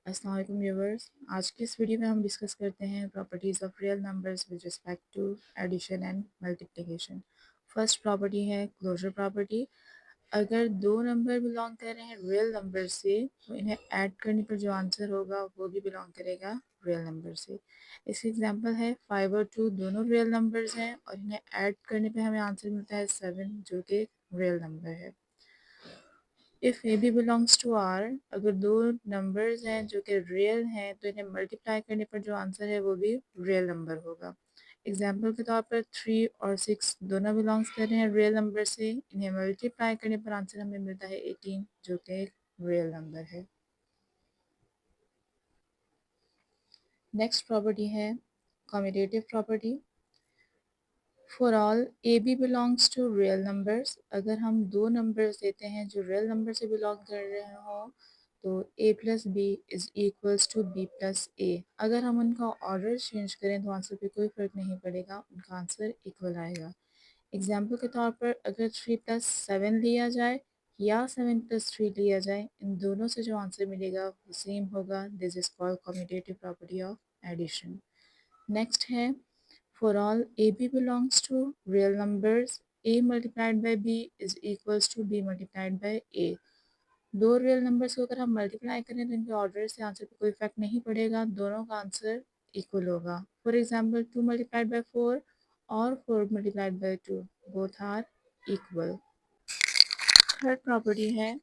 अस्सलाम वालेकुम व्यूवर्स। आज की इस वीडियो में हम डिस्कस करते हैं properties of real numbers with respect to addition and multiplication. First property है क्लोजर प्रॉपर्टी। अगर दो नंबर बिलोंग कर रहे हैं रियल नंबर से तो इन्हें ऐड करने पर जो आंसर होगा वो भी बिलोंग करेगा रियल नंबर से। इसकी एग्जांपल है 5 और 2 दोनों रियल नंबर्स हैं और इन्हें ऐड करने पे हमें आंसर मिलता है 7 जो कि रियल नंबर है। If a B belongs to R, अगर दो नंबर्स हैं जो कि रियल हैं तो इन्हें मल्टीप्लाई करने पर जो आंसर है वो भी रियल नंबर होगा। एग्जाम्पल के तौर पर 3 और 6 दोनों बिलोंग्स कर रहे हैं रियल नंबर से, इन्हें मल्टीप्लाई करने पर आंसर हमें मिलता है 18 जो कि एक रियल नंबर है। नेक्स्ट प्रॉपर्टी है commutative property. For all A B belongs to real numbers, अगर हम दो नंबर्स देते हैं जो रियल नंबर से बिलोंग कर रहे हों तो a plus B is equals to B plus A. अगर हम उनका ऑर्डर चेंज करें तो आंसर पे कोई फ़र्क नहीं पड़ेगा, उनका आंसर इक्वल आएगा। एग्जाम्पल के तौर पर अगर 3 प्लस 7 लिया जाए या 7 प्लस 3 लिया जाए, इन दोनों से जो आंसर मिलेगा वो सेम होगा। This is called commutative property of addition. Next है for all A B belongs to real numbers, A multiplied by B is equals to B multiplied by A. दो रियल नंबर्स को अगर हम multiply करें तो इनके order से answer पे कोई इफेक्ट नहीं पड़ेगा, दोनों का आंसर इक्वल होगा। फॉर एग्जाम्पल 2 मल्टीप्लाइड बाई 4 और 4 multiplied by 2 both are equal. Third property है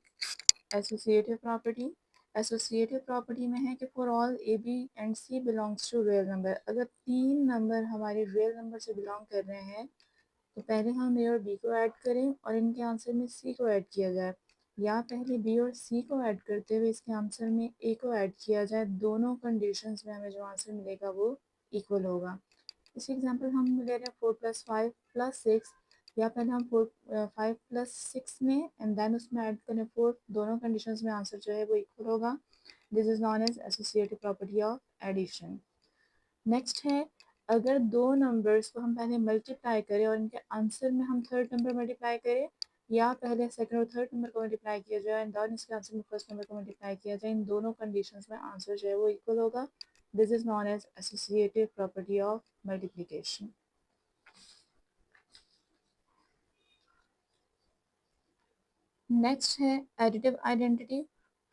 एसोसिएटिव प्रॉपर्टी। एसोसिएटिव प्रॉपर्टी में है कि for all A b and c belongs to real number, अगर तीन नंबर हमारे रियल नंबर से बिलोंग कर रहे हैं तो पहले हम ए और बी को ऐड करें और इनके आंसर में सी को ऐड किया जाए, या पहले बी और सी को ऐड करते हुए इसके आंसर में ए को ऐड किया जाए। दोनों कंडीशंस में हमें जो आंसर मिलेगा वो इक्वल होगा। इसी एग्जांपल हम ले रहे हैं 4 प्लस 5 प्लस 6, या पहले हम 5 प्लस 6 में एंड देन उसमें ऐड करें 4, दोनों कंडीशंस में आंसर जो है वो इक्वल होगा। This is known as associative property of addition. Next है अगर दो नंबर्स को हम पहले मल्टीप्लाई करें और इनके आंसर में हम थर्ड नंबर मल्टीप्लाई करें, या पहले सेकंड और थर्ड नंबर को मल्टीप्लाई किया जाए एंड देन इसके आंसर में फर्स्ट नंबर को मल्टीप्लाई किया जाए, इन दोनों कंडीशंस में आंसर जो है वो इक्वल होगा। This is known as associative property of multiplication. Next है additive identity.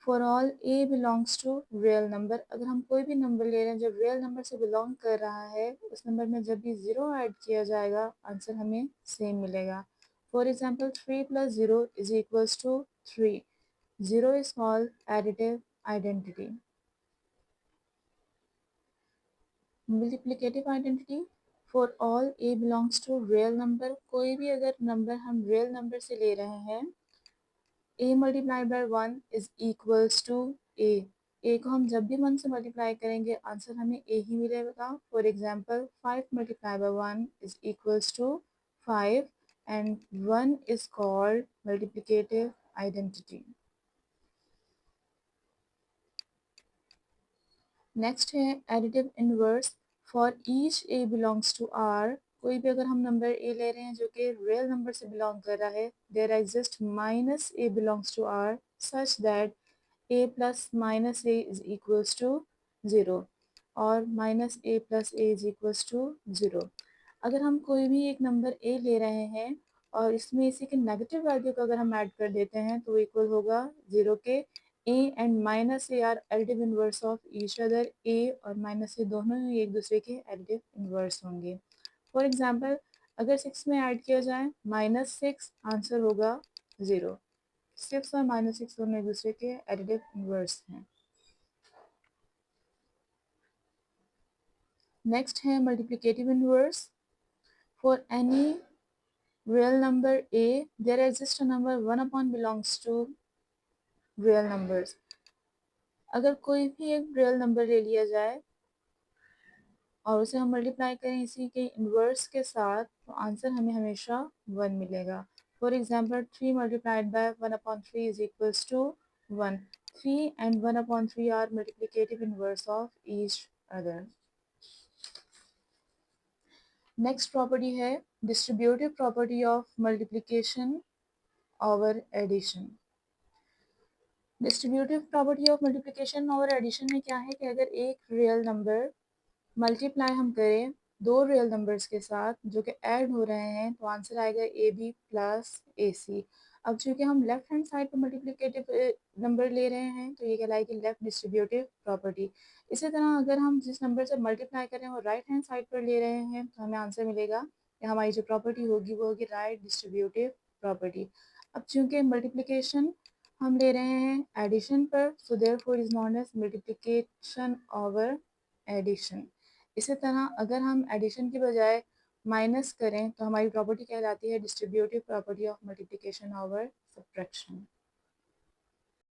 For all A belongs to real number, अगर हम कोई भी नंबर ले रहे हैं जो रियल नंबर से बिलोंग कर रहा है, उस नंबर में जब भी ज़ीरो ऐड किया जाएगा आंसर हमें सेम मिलेगा। For example 3 plus 0 is equals to 3। Zero is called additive identity. Multiplicative identity. For all A belongs to real number, कोई भी अगर नंबर हम रियल नंबर से ले रहे हैं, a multiplied by 1 is equals to a। a को हम जब भी 1 से मल्टीप्लाई करेंगे आंसर हमें a ही मिलेगा। For example 5 multiply by 1 is equals to 5 and 1 is called multiplicative identity. Next है additive inverse. For each A belongs to R, कोई भी अगर हम नंबर ए ले रहे हैं जो कि रियल नंबर से बिलोंग कर रहा है, there exist minus A belongs to R such that a plus minus A is equals to zero और minus A plus A is equals to zero. अगर हम कोई भी एक नंबर ए ले रहे हैं और इसमें इसी के नेगेटिव वैल्यू को अगर हम ऐड कर देते हैं तो इक्वल होगा ज़ीरो के। A and minus A are additive inverse of each other, A और माइनस ए दोनों ही एक दूसरे के एडिटिव इनवर्स होंगे। फॉर एग्जांपल अगर 6 में ऐड किया जाए -6, आंसर होगा 0। 6 और -6 दोनों एक दूसरे के एडिटिव इनवर्स हैं। नेक्स्ट है multiplicative inverse. For any real number a, there exists a number 1 upon belongs to real numbers। अगर कोई भी एक रियल नंबर ले लिया जाए और उसे हम मल्टीप्लाई करें इसी के इन्वर्स के साथ तो आंसर हमें हमेशा 1 मिलेगा। For example 3 multiplied by 1 upon 3 is equals to 1। 3 and 1 upon 3 are multiplicative inverse of each other. Next property है distributive property of multiplication over addition. Distributive property of multiplication और एडिशन में क्या है कि अगर एक रियल नंबर मल्टीप्लाई हम करें दो रियल नंबर्स के साथ जो कि ऐड हो रहे हैं तो आंसर आएगा ए बी प्लस ए सी। अब चूंकि हम लेफ्ट हैंड साइड पर मल्टीप्लिकेटिव नंबर ले रहे हैं तो ये कहलाएगी लेफ्ट डिस्ट्रीब्यूटिव प्रॉपर्टी। इसी तरह अगर हम जिस नंबर से मल्टीप्लाई कर रहे हैं वो राइट हैंड साइड पर ले रहे हैं तो हमें आंसर मिलेगा कि हमारी जो प्रॉपर्टी होगी वो होगी राइट डिस्ट्रीब्यूटिव प्रॉपर्टी। अब चूंकि मल्टीप्लिकेशन हम ले रहे हैं एडिशन पर so therefore is known as multiplication over addition. इसी तरह अगर हम एडिशन की बजाय माइनस करें तो हमारी प्रॉपर्टी कहलाती है distributive property of multiplication over subtraction.